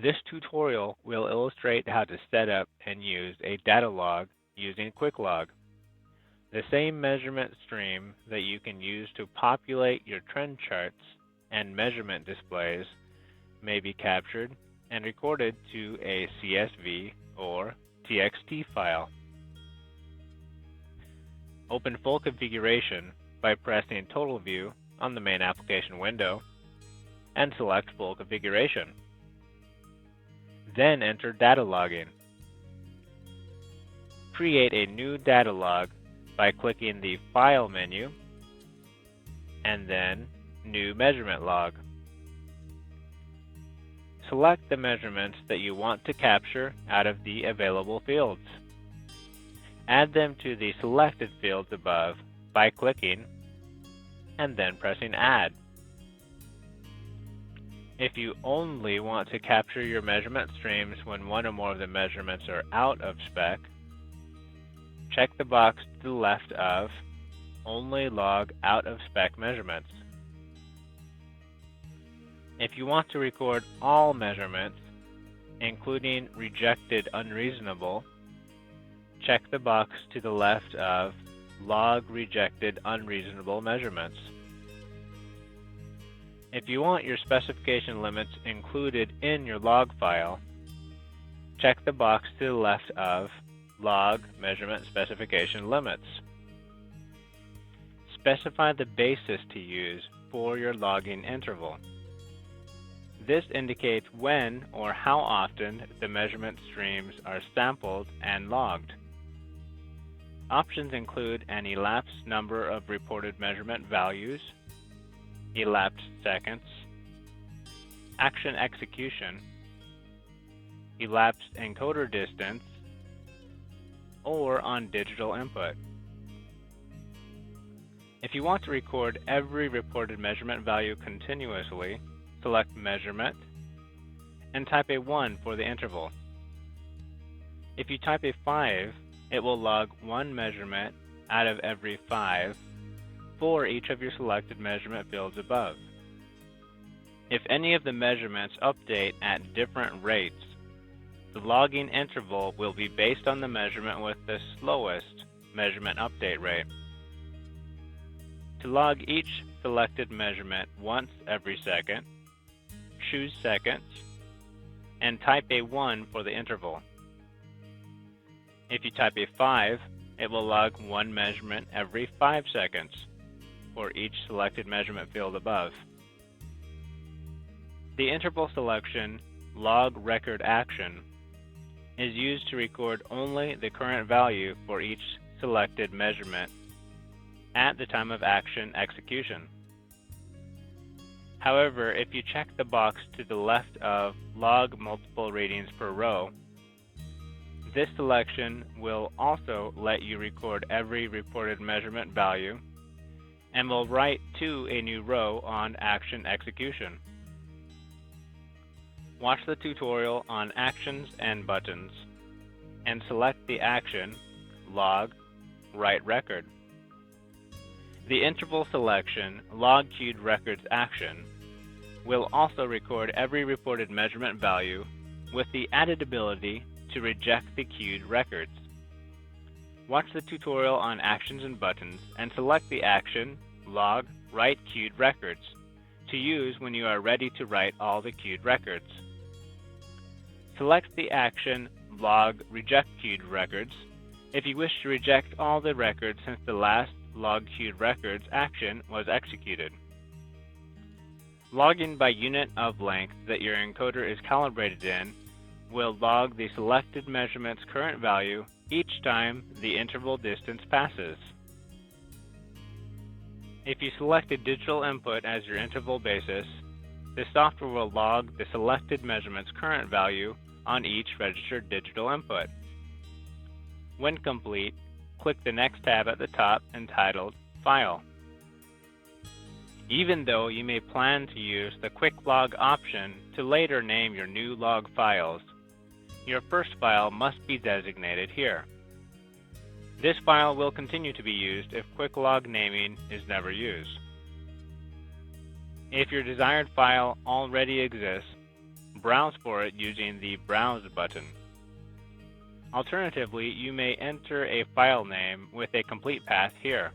This tutorial will illustrate how to set up and use a data log using QuickLog, the same measurement stream that you can use to populate your trend charts and measurement displays may be captured and recorded to a CSV or TXT file. Open full configuration by pressing Total View on the main application window and select Full Configuration. Then enter Data Logging. Create a new data log by clicking the File menu and then New Measurement Log. Select the measurements that you want to capture out of the available fields. Add them to the selected fields above by clicking and then pressing Add. If you only want to capture your measurement streams when one or more of the measurements are out of spec, check the box to the left of Only Log Out of Spec Measurements. If you want to record all measurements, including rejected unreasonable, check the box to the left of Log Rejected Unreasonable Measurements. If you want your specification limits included in your log file, check the box to the left of Log Measurement Specification Limits. Specify the basis to use for your logging interval. This indicates when or how often the measurement streams are sampled and logged. Options include an elapsed number of reported measurement values, elapsed seconds, action execution, elapsed encoder distance, or on digital input. If you want to record every reported measurement value continuously, select Measurement and type a 1 for the interval. If you type a 5, it will log one measurement out of every 5 for each of your selected measurement fields above. If any of the measurements update at different rates, the logging interval will be based on the measurement with the slowest measurement update rate. To log each selected measurement once every second, choose seconds and type a 1 for the interval. If you type a 5, it will log one measurement every 5 seconds for each selected measurement field above. The interval selection Log Record Action is used to record only the current value for each selected measurement at the time of action execution. However, if you check the box to the left of Log Multiple Readings per Row, this selection will also let you record every reported measurement value and will write to a new row on action execution. Watch the tutorial on actions and buttons and select the action Log Write Record. The interval selection Log Queued Records action will also record every reported measurement value with the added ability to reject the queued records. Watch the tutorial on actions and buttons and select the action Log Write Queued Records to use when you are ready to write all the queued records. Select the action Log Reject Queued Records if you wish to reject all the records since the last Log Queued Records action was executed. Logging by unit of length that your encoder is calibrated in will log the selected measurement's current value each time the interval distance passes. If you select a digital input as your interval basis, the software will log the selected measurement's current value on each registered digital input. When complete, click the next tab at the top entitled File. Even though you may plan to use the QuickLog option to later name your new log files, your first file must be designated here. This file will continue to be used if QuickLog naming is never used. If your desired file already exists, browse for it using the Browse button. Alternatively, you may enter a file name with a complete path here.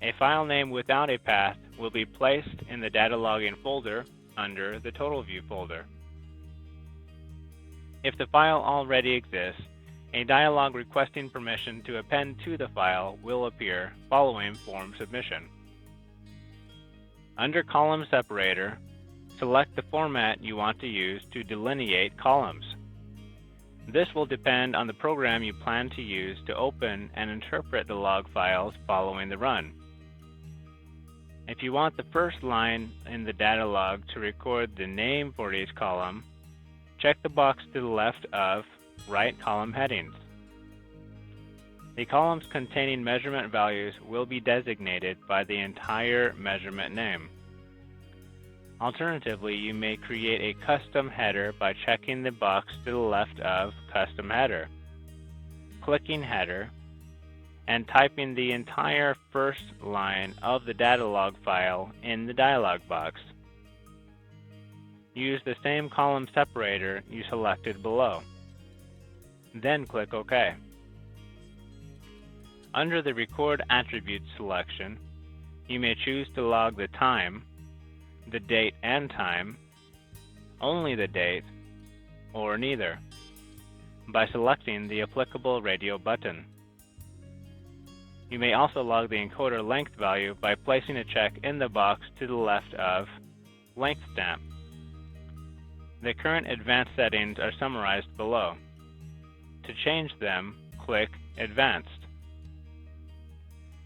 A file name without a path will be placed in the Datalogging folder under the Total View folder. If the file already exists, a dialog requesting permission to append to the file will appear following form submission. Under Column Separator, select the format you want to use to delineate columns. This will depend on the program you plan to use to open and interpret the log files following the run. If you want the first line in the data log to record the name for each column, check the box to the left of Write Column Headings. The columns containing measurement values will be designated by the entire measurement name. Alternatively, you may create a custom header by checking the box to the left of Custom Header, clicking Header, and typing the entire first line of the data log file in the dialog box. Use the same column separator you selected below. Then click OK. Under the Record Attributes selection, you may choose to log the time, the date and time, only the date, or neither, by selecting the applicable radio button. You may also log the encoder length value by placing a check in the box to the left of Length Stamp. The current advanced settings are summarized below. To change them, click Advanced.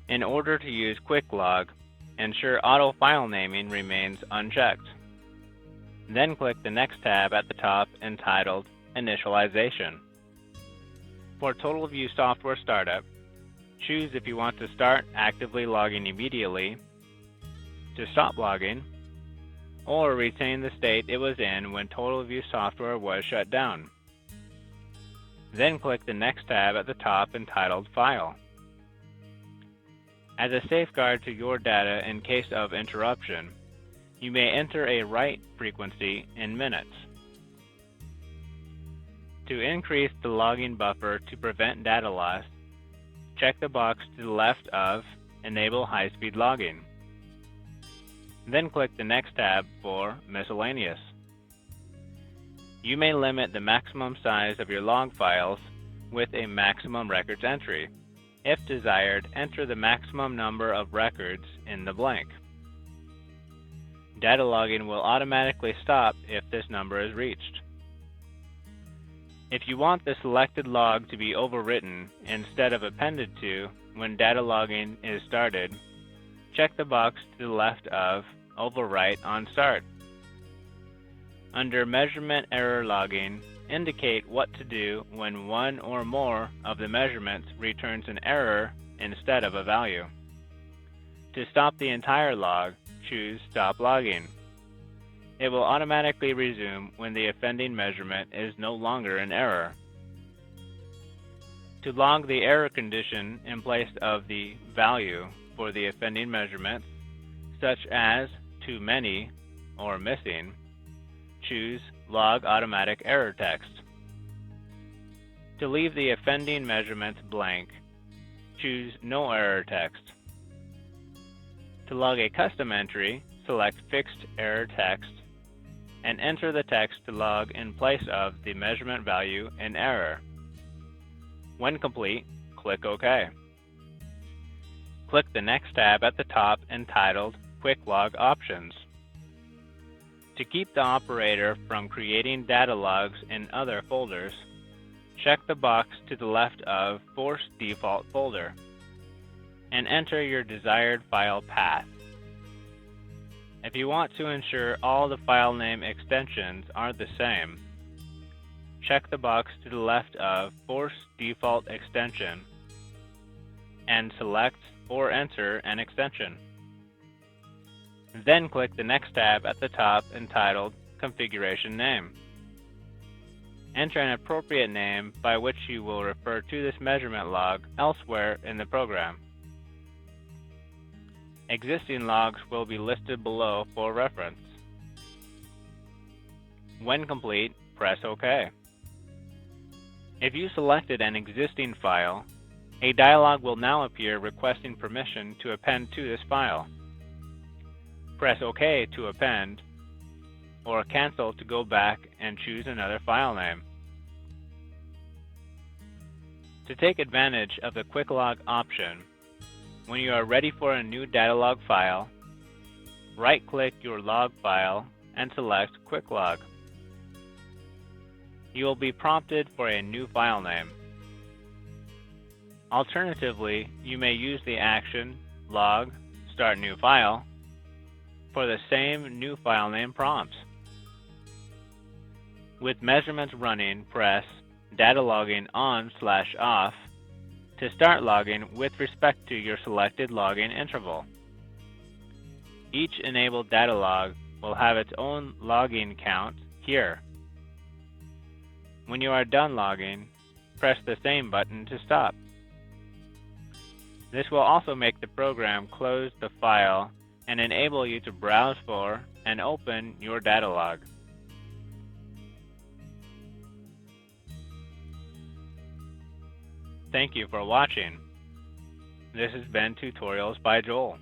In order to use QuickLog, ensure Auto File Naming remains unchecked. Then click the next tab at the top entitled Initialization. For Total View Software Startup, choose if you want to start actively logging immediately, to stop logging, or retain the state it was in when Total View software was shut down. Then click the next tab at the top entitled File. As a safeguard to your data in case of interruption, you may enter a write frequency in minutes. To increase the logging buffer to prevent data loss, check the box to the left of Enable High-Speed Logging. Then click the next tab for Miscellaneous. You may limit the maximum size of your log files with a maximum records entry. If desired, enter the maximum number of records in the blank. Data logging will automatically stop if this number is reached. If you want the selected log to be overwritten instead of appended to when data logging is started, check the box to the left of Overwrite on Start. Under Measurement Error Logging, indicate what to do when one or more of the measurements returns an error instead of a value. To stop the entire log, choose Stop Logging. It will automatically resume when the offending measurement is no longer an error. To log the error condition in place of the value for the offending measurements, such as too many or missing, choose Log Automatic Error Text. To leave the offending measurements blank, choose No Error Text. To log a custom entry, select Fixed Error Text and enter the text to log in place of the measurement value in error. When complete, click OK. Click the next tab at the top entitled QuickLog Options. To keep the operator from creating data logs in other folders, check the box to the left of Force Default Folder and enter your desired file path. If you want to ensure all the file name extensions are the same, check the box to the left of Force Default Extension and select or enter an extension. Then click the next tab at the top entitled Configuration Name. Enter an appropriate name by which you will refer to this measurement log elsewhere in the program. Existing logs will be listed below for reference. When complete, press OK. If you selected an existing file, a dialog will now appear requesting permission to append to this file. Press OK to append, or cancel to go back and choose another file name. To take advantage of the QuickLog option, when you are ready for a new Datalog file, right-click your log file and select QuickLog. You will be prompted for a new file name. Alternatively, you may use the action log start new file for the same new file name prompts. With measurements running, press Datalogging on/off to start logging with respect to your selected logging interval. Each enabled datalog will have its own logging count here. When you are done logging, press the same button to stop. This will also make the program close the file and enable you to browse for and open your datalog. Thank you for watching. This has been Tutorials by Joel.